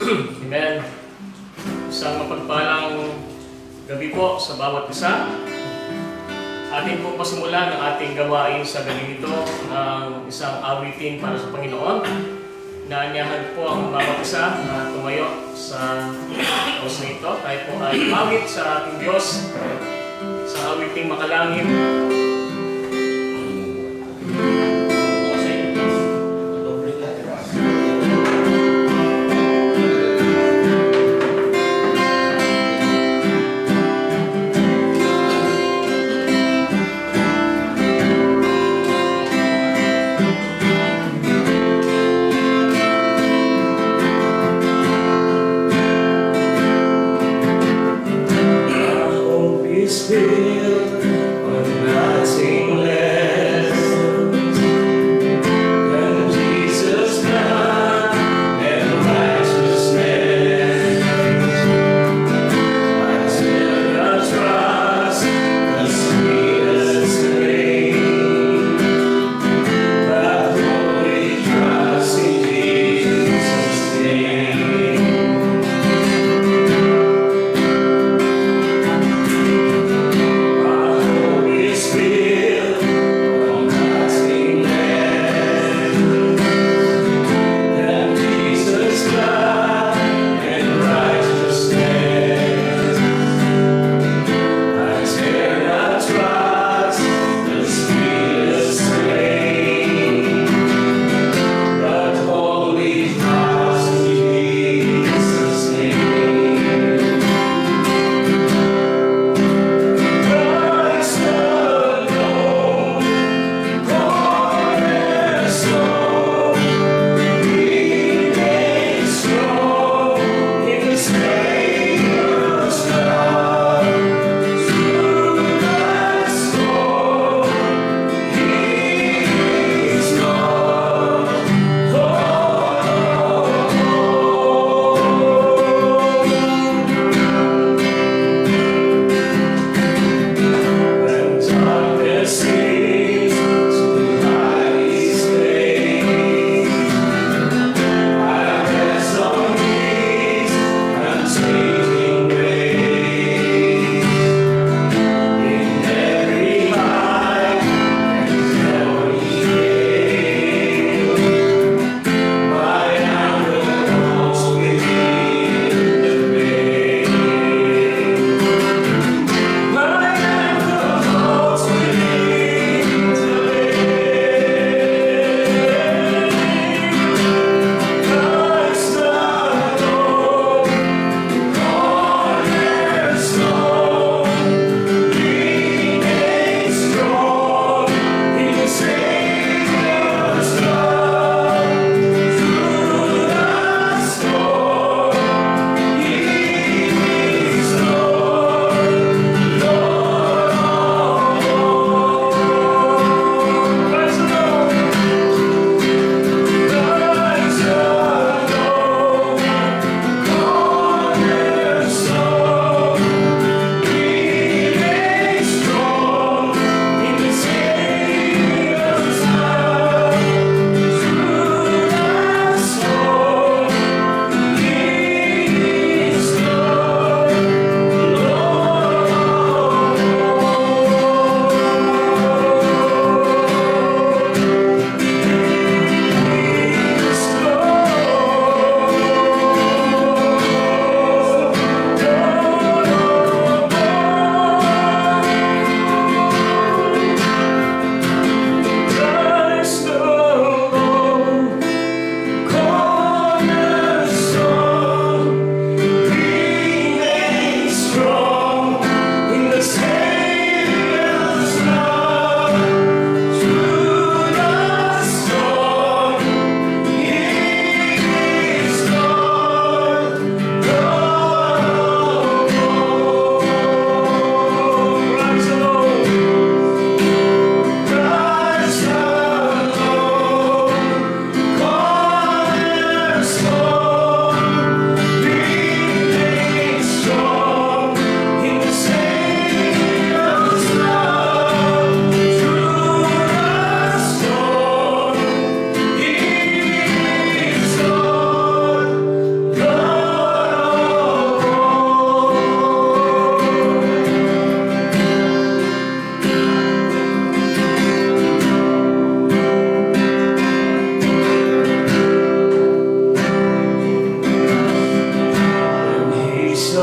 Amen. Isang mapagpalang gabi po sa bawat isa. Atin po pasimulan ang ating gawain sa gabi ito ng isang awitin para sa Panginoon. Naanyahan po ang bawat isa na tumayo sa oras na ito. Tayo po ay awit sa ating Diyos sa awiting makalangit. Still on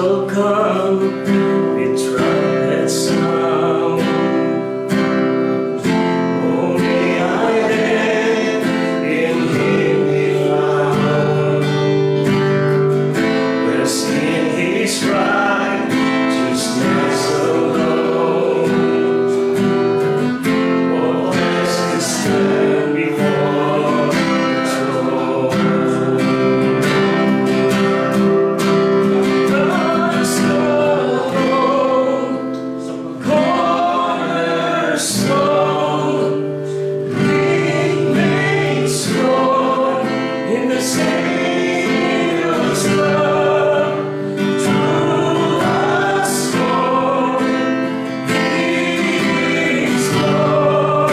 will come with trumpet sound. Only I live in Him be found. Rest in His righteousness alone. What blessed to stand before the throne. Cornerstone, being made strong in the Savior's love. Through the storm, He is Lord.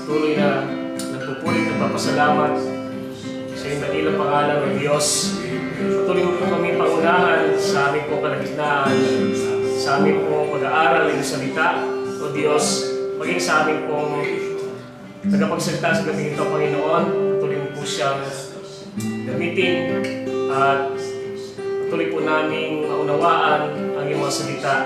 Tuloy na nagpupulit at papasalamat sa iyong dakilang pangalan ng Diyos. Patuloy mo po kami pangunahan sa aming pong kalagitnaan, sa aming pong pag-aaral ng salita, o Diyos, maging sa aming pong tagapagsalita sa gabi ito, Panginoon. Patuloy mo po siyang gamitin at patuloy po namin maunawaan ang iyong mga salita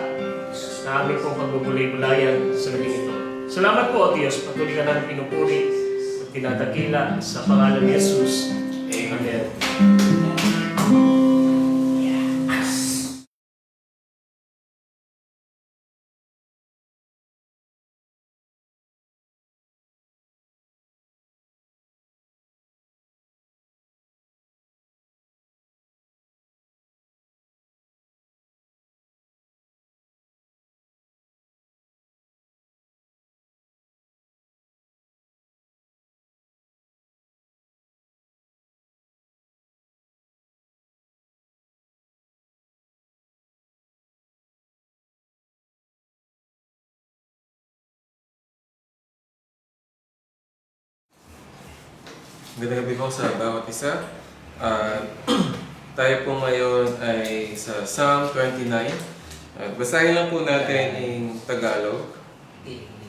na aming pong pagbubulay-bulayan sa gabi ito. Salamat po, O Diyos, patuloy ka namin pinupuri at tinadakila sa pangalan ni Jesus. Amen. Magandang gabi po sa bawat isa. Tayo po ngayon ay sa Psalm 29. Basahin lang po natin in Tagalog.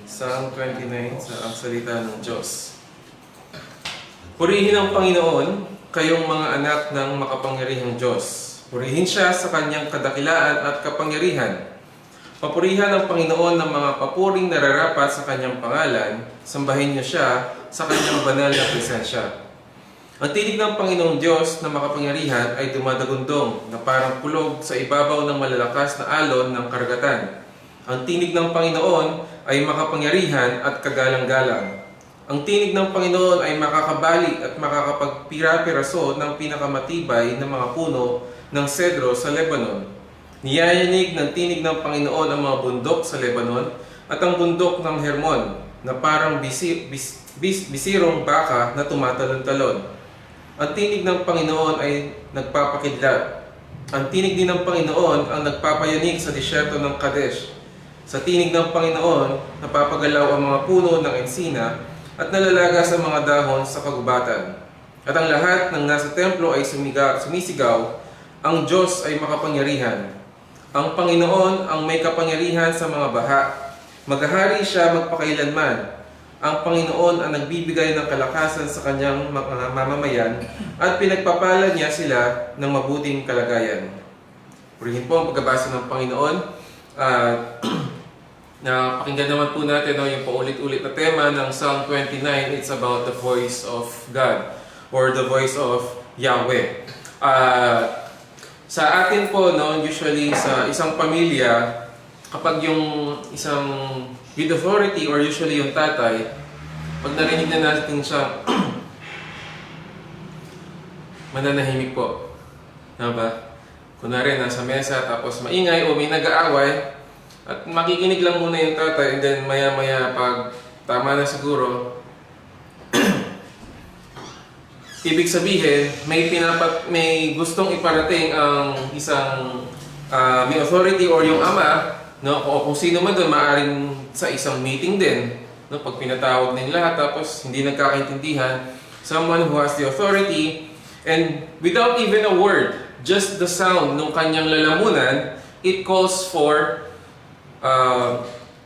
Psalm 29 sa ang salita ng Diyos. Purihin ang Panginoon, kayong mga anak ng makapangyarihang Diyos. Purihin siya sa kanyang kadakilaan at kapangyarihan. Papurihan ang Panginoon ng mga papuring nararapat sa kanyang pangalan. Sambahin niyo siya sa kanyang banal na presensya. Ang tinig ng Panginoong Diyos na makapangyarihan ay dumadagundong na parang kulog sa ibabaw ng malalakas na alon ng karagatan. Ang tinig ng Panginoon ay makapangyarihan at kagalang-galang. Ang tinig ng Panginoon ay makakabali at makakapagpira-piraso ng pinakamatibay na mga puno ng sedro sa Lebanon. Niyayanig ng tinig ng Panginoon ang mga bundok sa Lebanon at ang bundok ng Hermon na parang bisirong baka na tumatalon-talon. Ang tinig ng Panginoon ay nagpapakidlat. Ang tinig din ng Panginoon ang nagpapayanig sa disyerto ng Kadesh. Sa tinig ng Panginoon, napapagalaw ang mga puno ng ensina at nalalaga sa mga dahon sa kagubatan. At ang lahat ng nasa templo ay sumisigaw, ang Diyos ay makapangyarihan. Ang Panginoon ang may kapangyarihan sa mga baha. Maghahari siya magpakailanman. Ang Panginoon ang nagbibigay ng kalakasan sa kanyang mga mamamayan at pinagpapala niya sila ng mabuting kalagayan. Purihin po ang pagbabasa ng Panginoon. Na pakinggan naman po natin yung paulit-ulit na tema ng Psalm 29. It's about the voice of God or the voice of Yahweh. Sa atin po, usually sa isang pamilya, kapag yung isang with authority or usually yung tatay, pag narinig na natin siya, mananahimik po. Ba? Kunwari, nasa mesa tapos maingay o may nag-aaway, at makikinig lang muna yung tatay, and then maya-maya pag tama na siguro, ibig sabihin, may gustong iparating ang isang may authority or yung ama, o kung sino man doon, maaaring sa isang meeting din, pag pinatawag ng lahat tapos hindi nagkakaintindihan, someone who has the authority, and without even a word, just the sound ng kanyang lalamunan, it calls for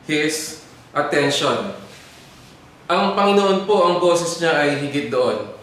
his attention. Ang Panginoon po, ang boses niya ay higit doon.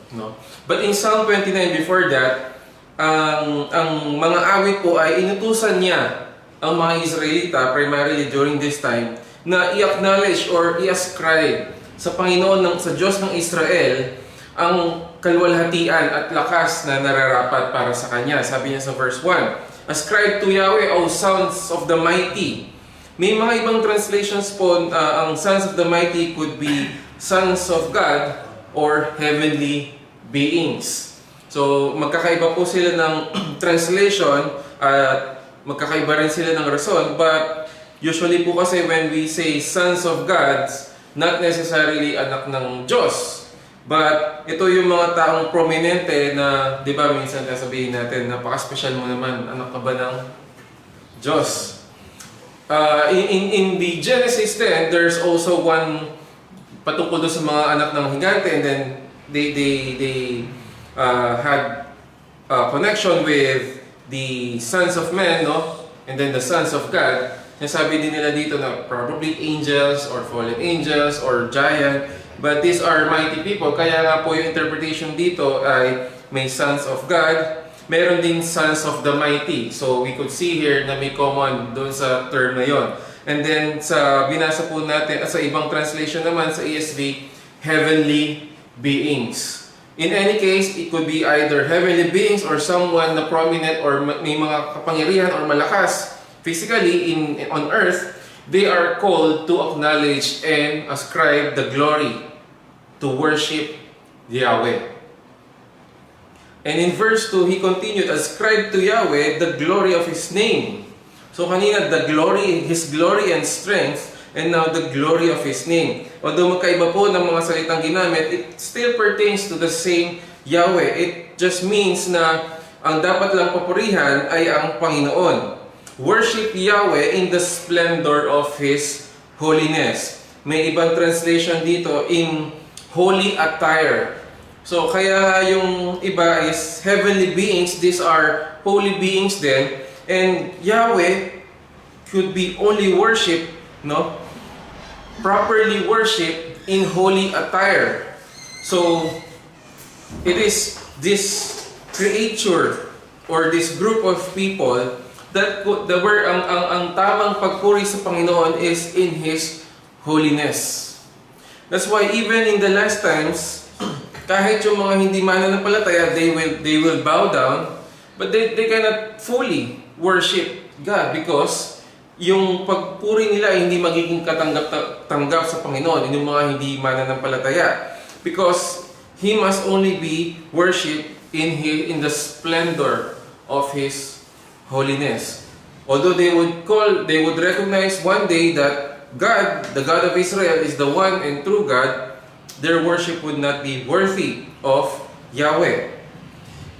But in Psalm 29, before that, ang mga awit po ay inutusan niya ang mga Israelita, primarily during this time, na i-acknowledge or i-ascribe sa Panginoon, sa Diyos ng Israel, ang kaluwalhatian at lakas na nararapat para sa Kanya. Sabi niya sa verse 1, "Ascribe to Yahweh, O sons of the mighty." May mga ibang translations po, ang sons of the mighty could be sons of God or heavenly beings. So, magkakaiba po sila ng translation at magkakaiba rin sila ng rason. But usually po kasi when we say sons of God, not necessarily anak ng Diyos. But ito yung mga taong prominente na, di ba, minsan sabihin natin, napaka-special mo naman, anak ka ba ng Diyos? In the Genesis 10, there's also one patungkol doon sa mga anak ng higante, and then they had a connection with the sons of men, and then the sons of God. Nasabi din nila dito na probably angels or fallen angels or giant, but these are mighty people. Kaya nga po yung interpretation dito ay may sons of God, meron din sons of the mighty. So we could see here na may common doon sa term na yon. And then sa binasa po natin, sa ibang translation naman sa ESV, heavenly beings. In any case, it could be either heavenly beings or someone na prominent or may mga kapangyarihan or malakas physically on earth. They are called to acknowledge and ascribe the glory to worship Yahweh. And in verse 2, he continued, "Ascribe to Yahweh the glory of His name." So kanina, the glory, His glory and strength, and now the glory of His name. Although magkaiba po ng mga salitang ginamit, it still pertains to the same Yahweh. It just means na ang dapat lang papurihan ay ang Panginoon. Worship Yahweh in the splendor of His holiness. May ibang translation dito, in holy attire. So, kaya yung iba is heavenly beings, these are holy beings then, and Yahweh could be only worshipped, properly worshipped in holy attire. So, it is this creature or this group of people that where ang tamang pagpuri sa Panginoon is in His holiness. That's why even in the last times, kahit yung mga hindi mananampalataya, they will bow down, but they cannot fully worship God because yung pagpuri nila ay hindi magiging katanggap sa Panginoon, yung mga hindi mananampalataya. Because He must only be worshipped in the splendor of His holiness. Although they would recognize one day that God, the God of Israel, is the one and true God, their worship would not be worthy of Yahweh.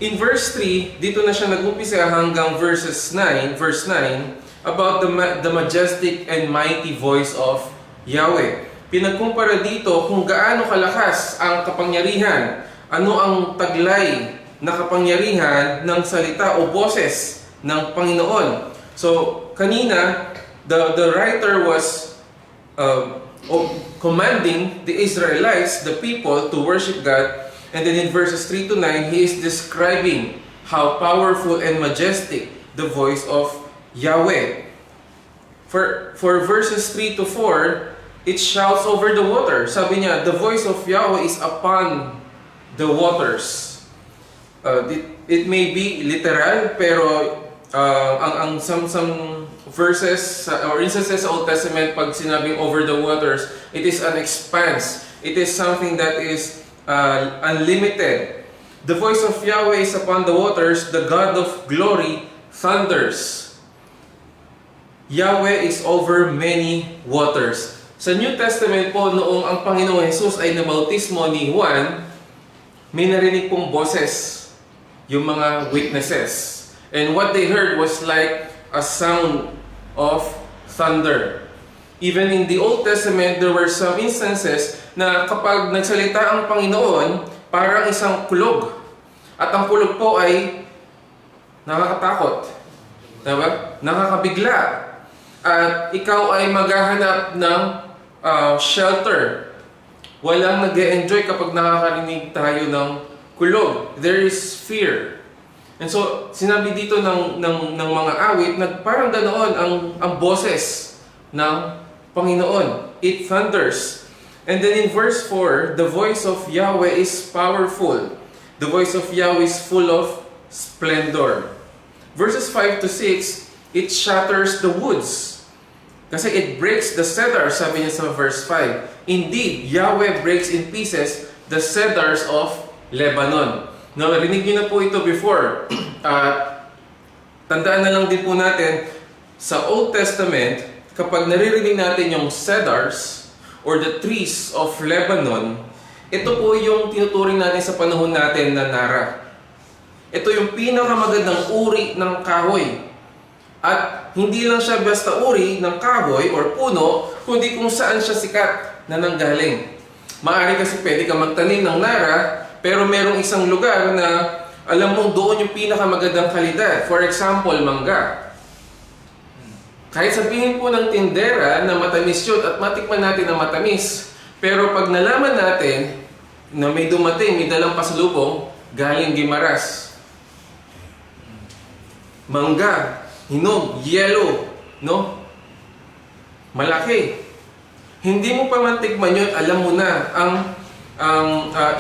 In verse 3, dito na siya nag-umpisa hanggang verse 9, about the majestic and mighty voice of Yahweh. Pinagkumpara dito kung gaano kalakas ang kapangyarihan, ano ang taglay na kapangyarihan ng salita o boses ng Panginoon. So, kanina, the writer was commanding the Israelites, the people, to worship God. And then in verses 3 to 9, he is describing how powerful and majestic the voice of Yahweh. For verses 3 to 4, it shouts over the water. Sabi niya, the voice of Yahweh is upon the waters. It may be literal, pero ang some verses or instances sa Old Testament, pag sinabing over the waters, it is an expanse. It is something that is unlimited. The voice of Yahweh is upon the waters, the God of glory thunders. Yahweh is over many waters. Sa New Testament po, noong ang Panginoong Jesus ay nabautismo ni Juan, may narinig pong boses, yung mga witnesses. And what they heard was like a sound of thunder. Even in the Old Testament, there were some instances na kapag nagsalita ang Panginoon, parang isang kulog. At ang kulog po ay nakakatakot. Diba? Nakakabigla. At ikaw ay maghahanap ng shelter. Walang nag-e-enjoy kapag nakakarinig tayo ng kulog. There is fear. And so, sinabi dito ng mga awit na parang ganoon ang boses ng Panginoon. It thunders. And then in verse 4, the voice of Yahweh is powerful. The voice of Yahweh is full of splendor. Verses 5 to 6, it shatters the woods. Kasi it breaks the cedar, sabi niya sa verse 5. Indeed, Yahweh breaks in pieces the cedars of Lebanon. Now, narinig niyo na po ito before. Tandaan na lang din po natin, sa Old Testament, kapag naririnig natin yung cedars or the trees of Lebanon, ito po yung tinuturing natin sa panahon natin na Nara. Ito yung pinakamagandang uri ng kahoy. At hindi lang siya basta uri ng kahoy or puno, kundi kung saan siya sikat na nanggaling. Maaari kasi pwede ka magtanim ng Nara, pero merong isang lugar na alam mong doon yung pinakamagandang kalidad. For example, mangga. Kahit sabihin po ng tindera na matamis yun at matikman natin na matamis, pero pag nalaman natin na may dumating, may dalang pasalubong, galing Gimaras. Mangga, hinog, yellow, no? Malaki. Hindi mo pa man tikman yun, alam mo na ang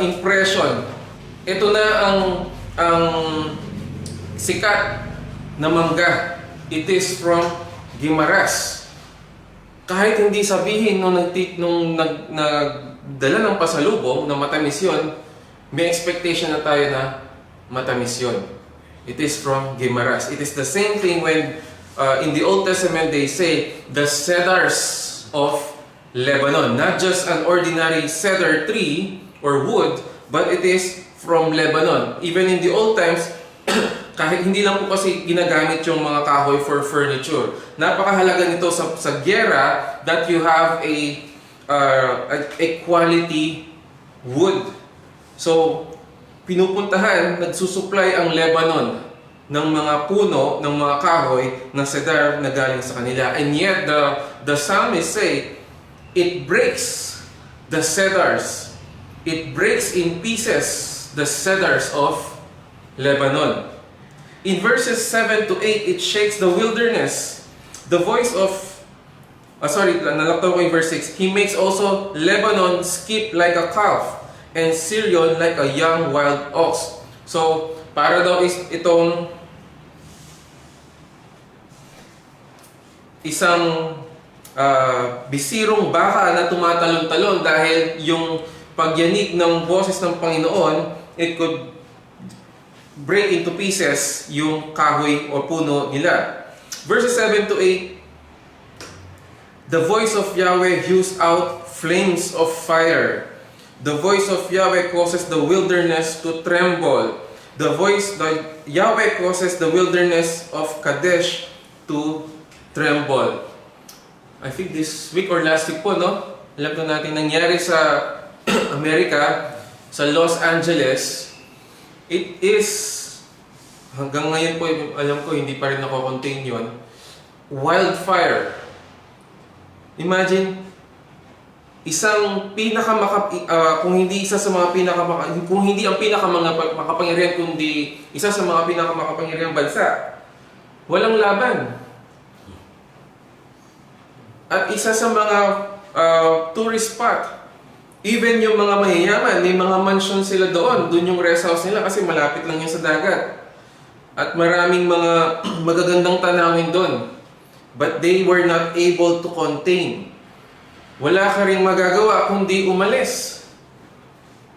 impression. Ito na ang sikat na mangga. It is from Gimaras. Kahit hindi sabihin nung nagdala ng pasalubong na matamis yun, may expectation na tayo na matamis yun. It is from Gimaras. It is the same thing when in the Old Testament they say the cedars of Lebanon. Not just an ordinary cedar tree or wood, but it is from Lebanon. Even in the old times, kahit hindi lang po kasi ginagamit yung mga kahoy for furniture. Napakahalaga nito sa gyera that you have a quality wood. So, pinupuntahan, nagsusupply ang Lebanon ng mga puno, ng mga kahoy, ng cedar na galing sa kanila. And yet, the psalmist say, it breaks the cedars. It breaks in pieces the cedars of Lebanon. In verses 7 to 8, it shakes the wilderness. The voice of, nalaktaw ko yung verse 6. He makes also Lebanon skip like a calf, and Sirion like a young wild ox. So, para daw itong isang bisirong baka na tumatalon-talon dahil yung pagyanig ng boses ng Panginoon, it could break into pieces yung kahoy o puno nila. Verses 7 to 8, the voice of Yahweh hews out flames of fire. The voice of Yahweh causes the wilderness to tremble. Yahweh causes the wilderness of Kadesh to tremble. I think this week or last week po, no? Alam po natin nangyari sa Amerika, sa Los Angeles. It is, hanggang ngayon po, alam ko, hindi pa rin nako-contain yun. Wildfire. Imagine, isang kung hindi isa sa mga kung hindi ang makapangyarihan, kundi isa sa mga pinakamakapangyarihang bansa, walang laban. At isa sa mga tourist spot. Even yung mga mayayaman, may mga mansion sila doon. Doon yung rest house nila kasi malapit lang yun sa dagat. At maraming mga magagandang tanawin doon. But they were not able to contain. Wala ka ring magagawa kundi umalis.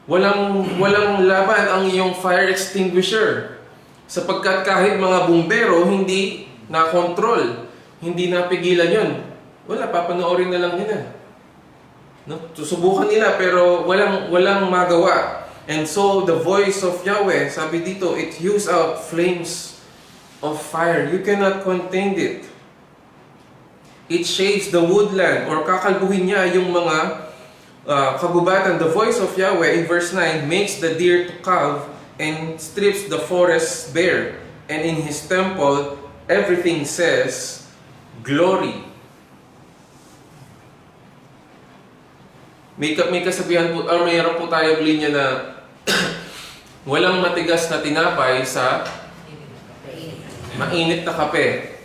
Walang laban ang iyong fire extinguisher. Sapagkat kahit mga bumbero, hindi na-control, hindi napigilan yun. Wala, papanoorin na lang nila. No? Susubukan nila pero walang magawa. And so the voice of Yahweh, sabi dito, it spews out flames of fire. You cannot contain it. It shakes the woodland, or kakalbuhin niya yung mga kagubatan. The voice of Yahweh in verse 9 makes the deer to calve and strips the forest bare. And in His temple, everything says, glory. May kasabihan po, or mayroon po tayong linya na walang matigas na tinapay sa mainit na kape.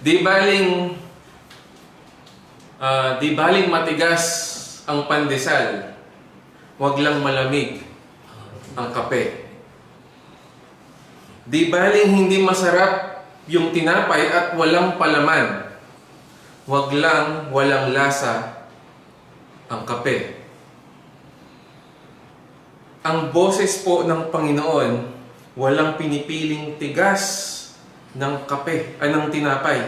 Di baling matigas ang pandesal, wag lang malamig ang kape. Di baling hindi masarap yung tinapay at walang palaman, wag lang walang lasa ang kape. Ang boses po ng Panginoon, walang pinipiling tigas ng kape, ng tinapay.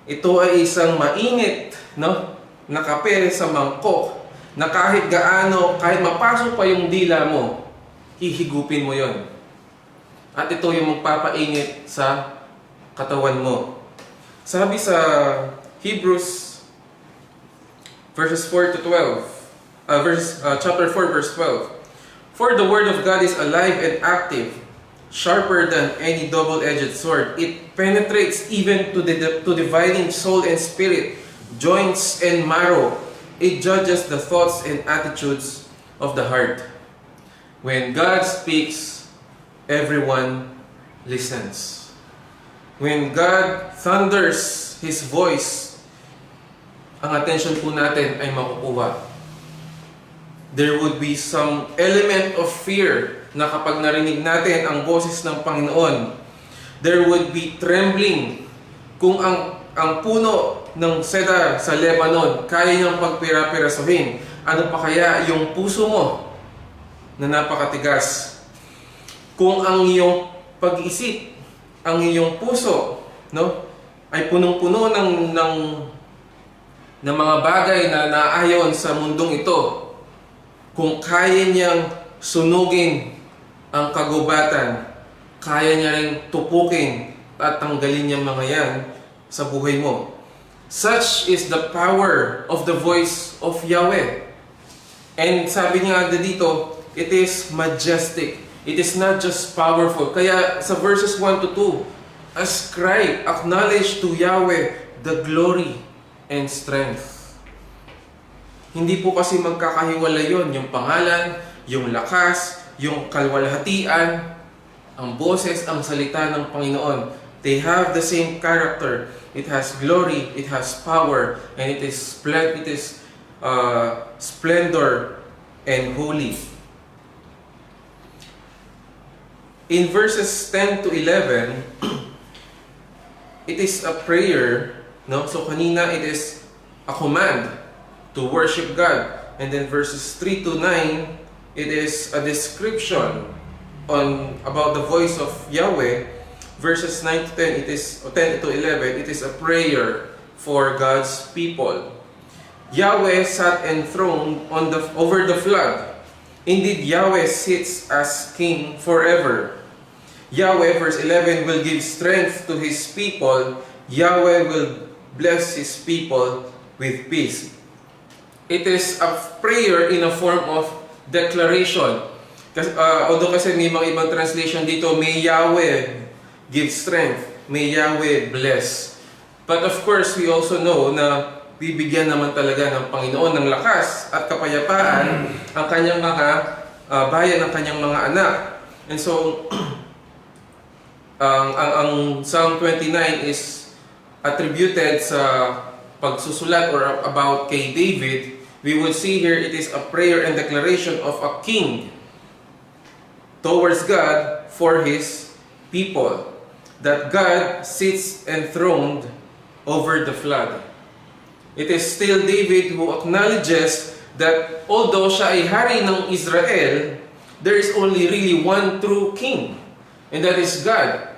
Ito ay isang mainit, no, na kape sa mangkok, na kahit gaano, kahit mapasok pa yung dila mo, hihigupin mo yon. At ito yung magpapainit sa katawan mo. Sabi sa Hebrews verses 4 to 12. Chapter 4 verse 12. For the word of God is alive and active, sharper than any double-edged sword. It penetrates even to dividing soul and spirit, joints and marrow. It judges the thoughts and attitudes of the heart. When God speaks, everyone listens. When God thunders His voice, ang attention po natin ay makukuha. There would be some element of fear na kapag narinig natin ang boses ng Panginoon. There would be trembling kung ang puno ng cedar sa Lebanon kaya niyang pagpira-pirasuhin. Ano pa kaya yung puso mo na napakatigas? Kung ang iyong pag-isip, ang iyong puso, no, ay punong-puno ng mga bagay na naayon sa mundong ito, kung kaya niyang sunugin ang kagubatan, kaya niya rin tupukin at tanggalin niyang mga yan sa buhay mo. Such is the power of the voice of Yahweh. And sabi niya dito, it is majestic. It is not just powerful. Kaya sa verses 1 to 2, ascribe, acknowledge to Yahweh the glory and strength. Hindi po kasi magkakahiwalay yun. Yung pangalan, yung lakas, yung kalwalhatian, ang boses, ang salita ng Panginoon. They have the same character. It has glory, it has power, and it is splendor and holy. In verses 10 to 11, it is a prayer, no? So kanina it is a command to worship God. And then verses 3 to 9, it is a description about the voice of Yahweh. Verses 9 to 10, it is 10 to 11, it is a prayer for God's people. Yahweh sat enthroned over the flood. Indeed, Yahweh sits as king forever. Yahweh, verse 11, will give strength to His people. Yahweh will bless His people with peace. It is a prayer in a form of declaration. Although kasi may mga ibang translation dito, may Yahweh give strength, may Yahweh bless. But of course, we also know na bibigyan naman talaga ng Panginoon ng lakas at kapayapaan ang kanyang mga bayan, ang kanyang mga anak. And so, ang Psalm 29 is attributed sa pagsusulat or about kay David, we would see here it is a prayer and declaration of a king towards God for his people. That God sits enthroned over the flood. It is still David who acknowledges that although siya ay hari ng Israel, there is only really one true king, and that is God.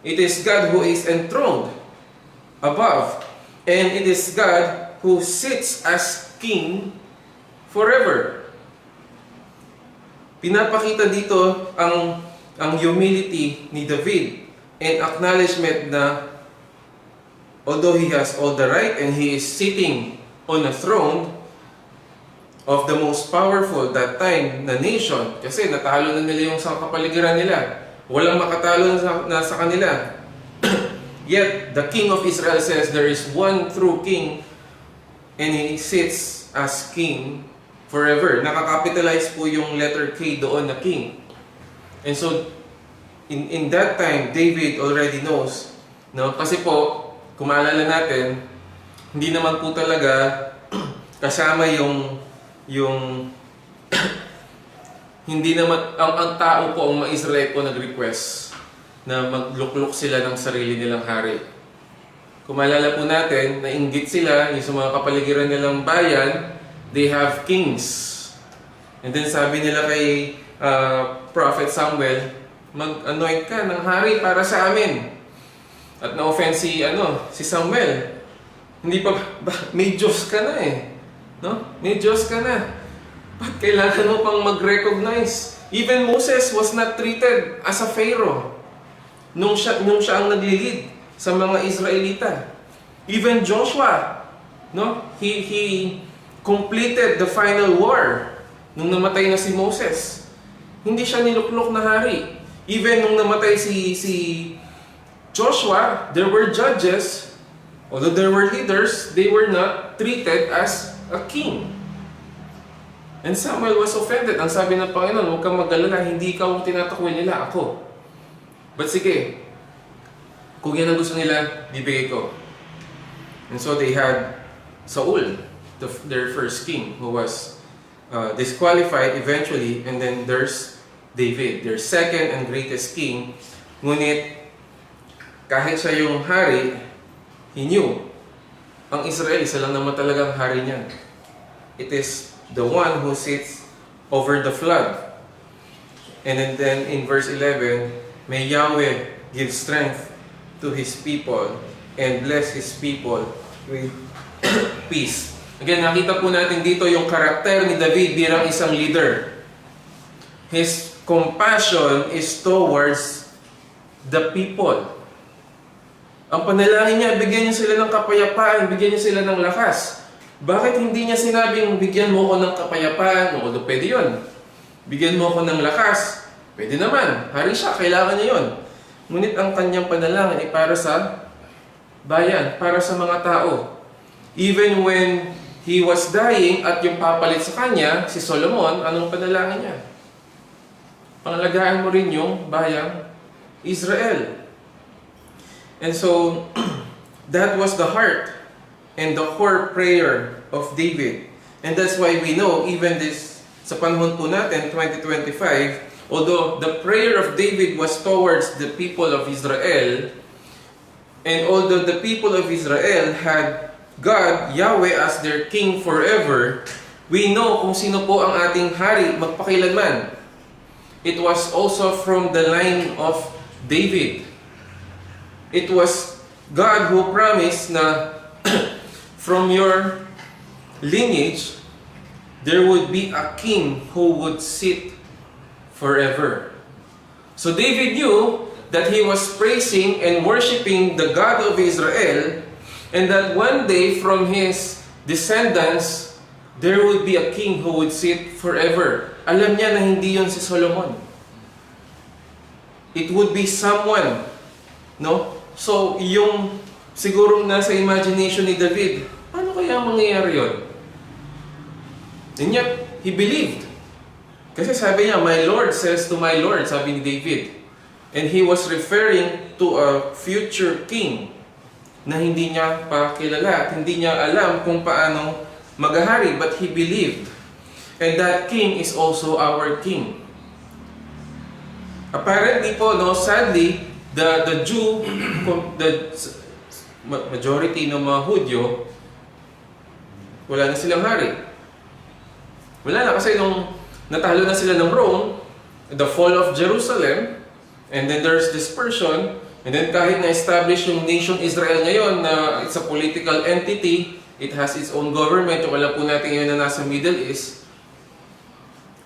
It is God who is enthroned above, and it is God who sits as king forever. Pinapakita dito ang humility ni David and acknowledgement na although he has all the right and he is sitting on a throne of the most powerful that time na nation, kasi natalo na nila yung sa kapaligiran nila. Walang makatalo na sa kanila. Yet, the king of Israel says there is one true king and he sits as king forever. Nakakapitalize po yung letter K doon na king. And so, in that time, David already knows. No? Kasi po, kung maalala natin, hindi naman po talaga kasama yung hindi naman, ang tao po, ang mga Israelite po nag-request na maglukluk sila ng sarili nilang hari. Kung maalala po natin, nainggit sila, yung sa mga kapaligiran nilang bayan, they have kings. And then sabi nila kay Prophet Samuel, mag-anoint ka ng hari para sa amin. At na-offend si Samuel. Hindi pa, may Diyos ka na eh. No? May Diyos ka na. Ba't kailangan mo pang mag-recognize? Even Moses was not treated as a Pharaoh nung siya ang naglilid sa mga Israelita. Even Joshua, no? He completed the final war nung namatay na si Moses. Hindi siya niluklok na hari. Even nung namatay si Joshua, there were judges, although there were leaders, they were not treated as a king. And Samuel was offended. Ang sabi ng Panginoon, huwag kang mag-alala, hindi ikaw ang tinatakwil nila, ako. But sige, kung yan ang gusto nila, bibigay ko. And so they had Saul, their first king, who was disqualified eventually, and then there's David, their second and greatest king. Ngunit, kahit siya yung hari, he knew, ang Israel, isa lang naman talagang hari niya. It is the one who sits over the flood. And then in verse 11, may Yahweh give strength to His people and bless His people with peace. Again, nakita po natin dito yung karakter ni David bilang isang leader. His compassion is towards the people. Ang panalangin niya, bigyan niya sila ng kapayapaan, bigyan niya sila ng lakas. Bakit hindi niya sinabing, bigyan mo ko ng kapayapaan? O, pwede yun. Bigyan mo ko ng lakas. Pwede naman. Hari siya, kailangan niya yun. Ngunit ang kanyang panalangin ay para sa bayan, para sa mga tao. Even when he was dying at yung papalit sa kanya, si Solomon, anong panalangin niya? Pangalagaan mo rin yung bayang Israel. And so, that was the heart and the core prayer of David. And that's why we know, even this, sa panahon po natin, 2025, although the prayer of David was towards the people of Israel, and although the people of Israel had God, Yahweh, as their king forever, we know kung sino po ang ating hari magpakilanman. It was also from the line of David. It was God who promised na from your lineage, there would be a king who would sit forever. So David knew that he was praising and worshiping the God of Israel, and that one day from his descendants, there would be a king who would sit forever. Alam niya na hindi yun si Solomon. It would be someone, no? So, yung siguro nasa imagination ni David, paano kaya mangyayari yun? And yet, he believed. Kasi sabi niya, my Lord says to my Lord, sabi ni David. And he was referring to a future king. na hindi niya pa kilala at hindi niya alam kung paano maghahari, but he believed. And that king is also our king. Apparently po, no, sadly, the Jew, the majority ng mga Hudyo, wala na silang hari. Wala na kasi nung natalo na sila ng Rome, the fall of Jerusalem, and then there's dispersion, and then kahit na-establish yung nation Israel ngayon na it's a political entity, it has its own government, yung alam po natin ngayon na nasa Middle East,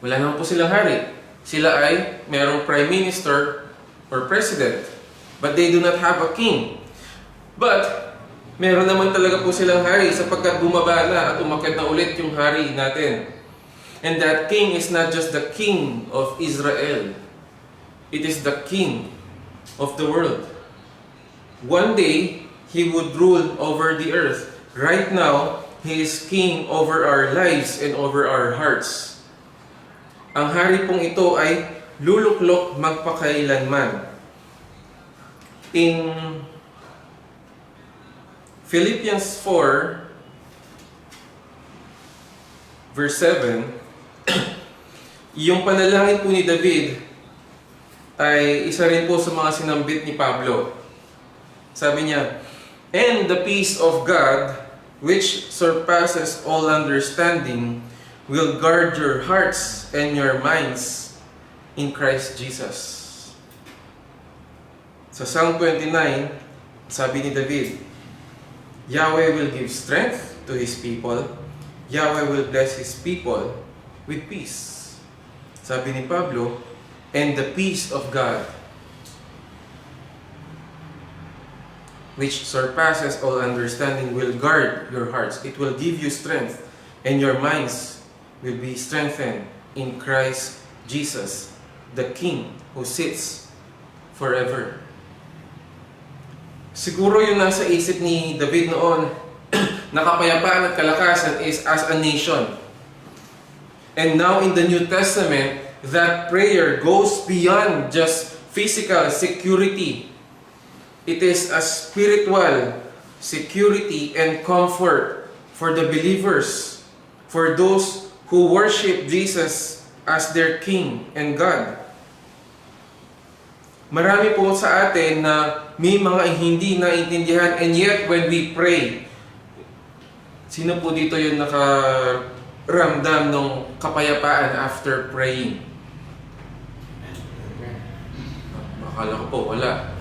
wala naman po silang hari. Sila ay merong prime minister or president, but they do not have a king. But meron naman talaga po silang hari sapagkat bumaba na at umakyat na ulit yung hari natin. And that king is not just the king of Israel. It is the king of the world. One day, he would rule over the earth. Right now, he is king over our lives and over our hearts. Ang hari pong ito ay luluklok magpakailanman. In Philippians 4, verse 7, yung panalangin po ni David ay isa rin po sa mga sinambit ni Pablo. Sabi niya, "And the peace of God, which surpasses all understanding, will guard your hearts and your minds in Christ Jesus." Sa Psalm 29, sabi ni David, "Yahweh will give strength to His people. Yahweh will bless His people with peace." Sabi ni Pablo, "And the peace of God, which surpasses all understanding, will guard your hearts." It will give you strength, and your minds will be strengthened in Christ Jesus, the King who sits forever. Siguro yung nasa isip ni David noon, na kapayapaan at kalakasan is as a nation. And now in the New Testament, that prayer goes beyond just physical security. It is a spiritual security and comfort for the believers, for those who worship Jesus as their King and God. Marami po sa atin na may mga hindi naintindihan, and yet when we pray, sino po dito yung nakaramdam ng kapayapaan after praying? Akala ko po, wala.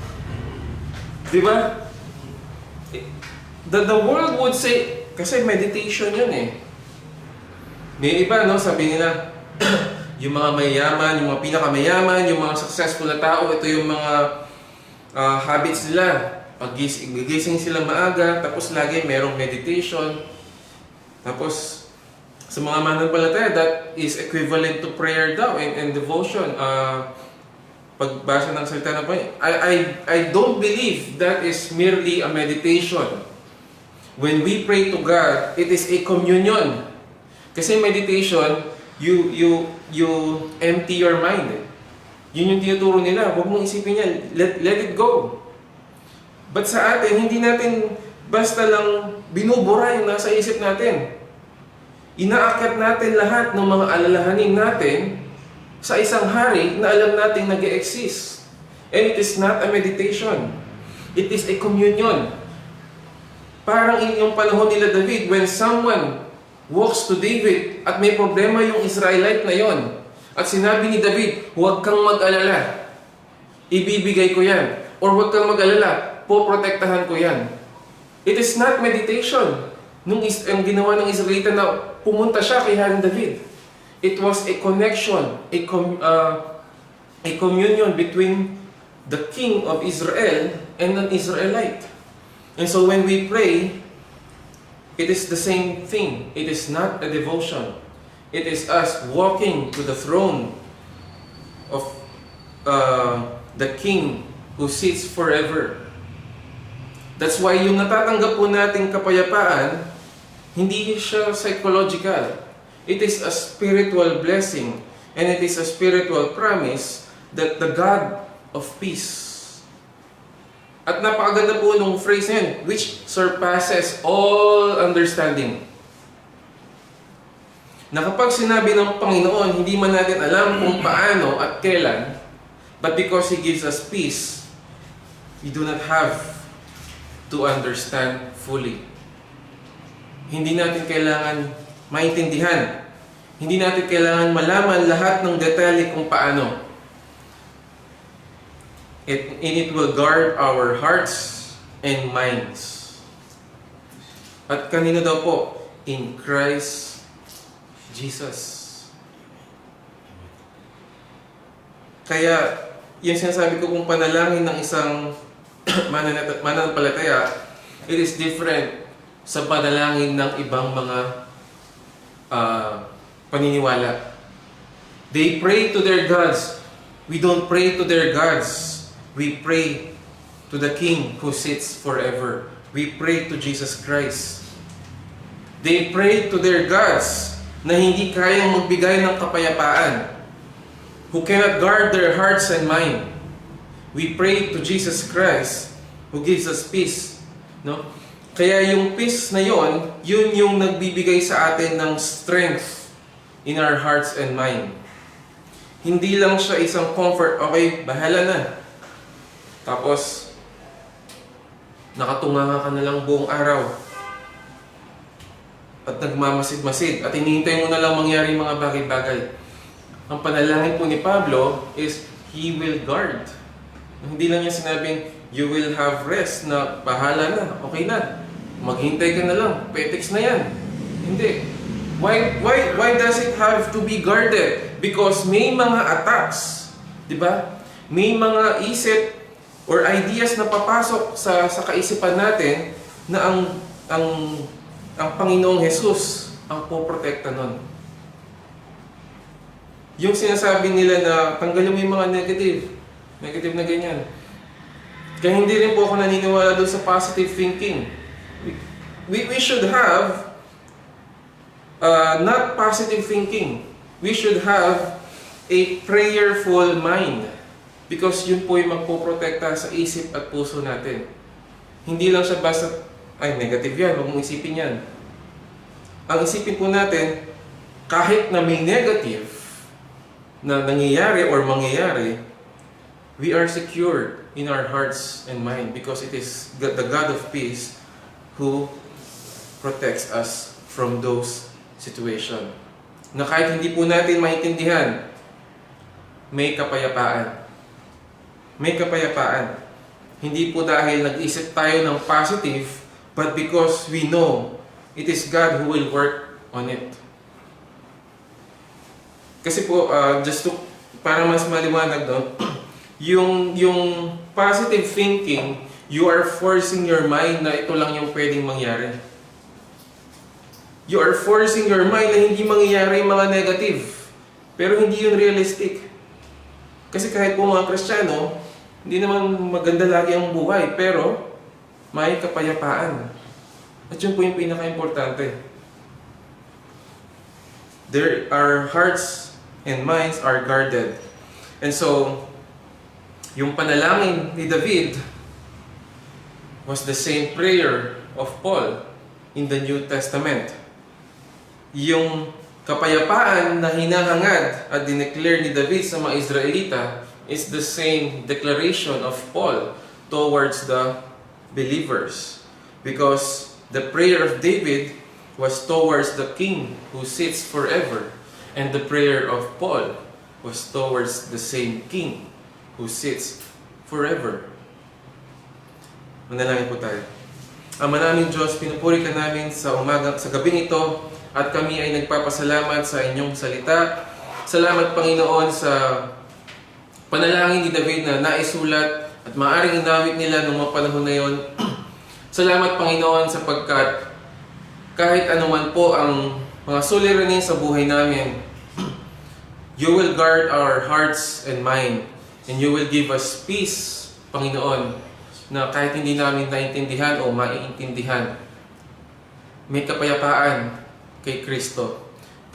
Diba? The world would say, kasi meditation yun eh. May iba, no, sabi nila, yung mga mayayaman, yung mga pinakamayaman, yung mga successful na tao, ito yung mga habits nila. Gigising sila maaga, tapos lagi merong meditation. Tapos, sa mga mananampalataya, that is equivalent to prayer daw and devotion. Pagbasa ng salita ng Panginoon. I don't believe that is merely a meditation. When we pray to God, it is a communion. Kasi meditation, you empty your mind. Yun yung tinuturo nila. Huwag mong isipin yan. Let it go. But sa atin, hindi natin basta lang binubura yung nasa isip natin. Inaakyat natin lahat ng mga alalahanin natin sa isang hari na alam nating nag-e-exist. And it is not a meditation. It is a communion. Parang yung panahon nila David, when someone walks to David at may problema yung Israelite na yon, at sinabi ni David, "Huwag kang mag-alala. Ibibigay ko yan." Or "Huwag kang mag-alala. Poprotektahan ko yan." It is not meditation. Ang ginawa ng Israelita na pumunta siya kay Haring David. It was a connection, a communion between the king of Israel and an Israelite. And so when we pray, it is the same thing. It is not a devotion. It is us walking to the throne of the King who sits forever. That's why yung natatanggap po nating kapayapaan, hindi siya psychological. It is a spiritual blessing, and it is a spiritual promise that the God of peace At napakaganda po nung phrase na yun, which surpasses all understanding. Na kapag sinabi ng Panginoon, hindi man natin alam kung paano at kailan, but because He gives us peace, we do not have to understand fully. Hindi natin kailangan maintindihan. Hindi natin kailangan malaman lahat ng detalye kung paano. And it will guard our hearts and minds. At kanino daw po? In Christ Jesus. Kaya, yung sinasabi ko kung panalangin ng isang mananampalataya, it is different sa panalangin ng ibang mga paniniwala. They pray to their gods. We don't pray to their gods. We pray to the King who sits forever. We pray to Jesus Christ. They pray to their gods na hindi kayang magbigay ng kapayapaan, who cannot guard their hearts and mind. We pray to Jesus Christ who gives us peace. No? Kaya yung peace na yun yung nagbibigay sa atin ng strength in our hearts and mind. Hindi lang siya isang comfort, okay, bahala na. Tapos, nakatunga ka na lang buong araw. At nagmamasid-masid. At hinihintay mo na lang mangyari mga bagay-bagay. Ang panalangin po ni Pablo is, He will guard. Hindi lang niya sinabing, you will have rest na bahala na, okay na. Maghintay ka na lang, petiks na yan. Hindi. Why does it have to be guarded? Because may mga attacks, di ba? May mga isip or ideas na papasok sa kaisipan natin na ang Panginoong Jesus ang poprotekta nun. Yung sinasabi nila na tanggalin mo yung mga negative na ganyan. Kaya hindi rin po ako naniniwala doon sa positive thinking. We should have not positive thinking. We should have a prayerful mind. Because yun po yung magpoprotekta sa isip at puso natin. Hindi lang siya basta, ay negative yan, huwag mong isipin yan. Ang isipin po natin, kahit na may negative na nangyayari or mangyayari, we are secure in our hearts and mind because it is the God of peace who protects us from those situations. Na kahit hindi po natin maintindihan, may kapayapaan. May kapayapaan. Hindi po dahil nag-isip tayo ng positive, but because we know it is God who will work on it. Kasi po, para mas maliwanag doon, yung positive thinking, you are forcing your mind na ito lang yung pwedeng mangyari. You are forcing your mind na hindi mangyayari yung mga negative. Pero hindi yun realistic. Kasi kahit po mga Kristiyano, hindi naman maganda lagi ang buhay, pero may kapayapaan. At yun po yung pinaka-importante. Our hearts and minds are guarded. And so, yung panalangin ni David was the same prayer of Paul in the New Testament. Yung kapayapaan na hinahangad at dineclare ni David sa mga Israelita is the same declaration of Paul towards the believers. Because the prayer of David was towards the King who sits forever. And the prayer of Paul was towards the same King who sits forever. Manalangin po tayo. Ama naming Diyos, pinupuri ka namin sa gabing ito at kami ay nagpapasalamat sa inyong salita. Salamat Panginoon sa panalangin ni David na naisulat at maaaring inawit nila noong mga panahon na yon. Salamat Panginoon sapagkat kahit anuman po ang mga suliranin sa buhay namin, you will guard our hearts and mind and you will give us peace, Panginoon, na kahit hindi namin naintindihan o maiintindihan, may kapayapaan kay Kristo.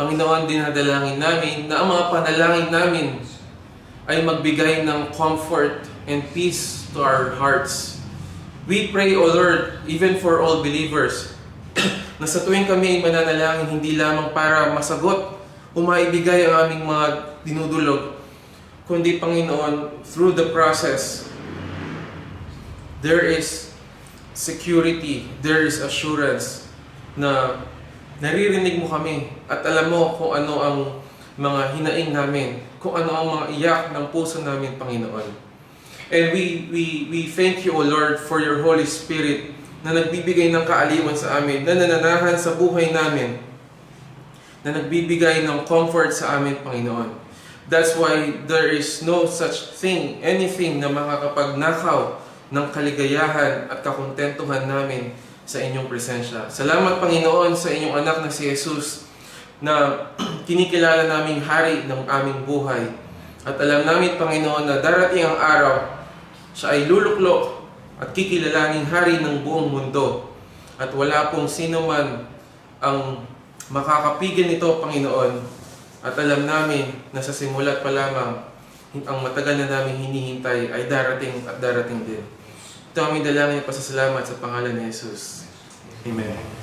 Panginoon, dinadalangin namin na ang mga panalangin namin ay magbigay ng comfort and peace to our hearts. We pray, O Lord, even for all believers, na sa tuwing kami ay mananalangin, hindi lamang para masagot o maibigay ang aming mga dinudulog, kundi Panginoon, through the process, there is security, there is assurance na naririnig mo kami at alam mo kung ano ang mga hinaing namin, kung ano ang mga iyak ng puso namin, Panginoon. And we thank you, O Lord, for your Holy Spirit na nagbibigay ng kaaliwan sa amin, na nananahan sa buhay namin, na nagbibigay ng comfort sa amin, Panginoon. That's why there is no such thing, anything na makakapagnakaw ng kaligayahan at kakontentuhan namin sa inyong presensya. Salamat, Panginoon, sa inyong anak na si Jesus na kinikilala naming hari ng aming buhay. At alam namin, Panginoon, na darating ang araw, siya ay luluklok at kikilalaning hari ng buong mundo. At wala pong sino man ang makakapigil nito, Panginoon. At alam namin na sa simulat pa lamang, ang matagal na namin hinihintay ay darating at darating din. Ito aming dalangin at pasasalamat sa pangalan ni Jesus. Amen.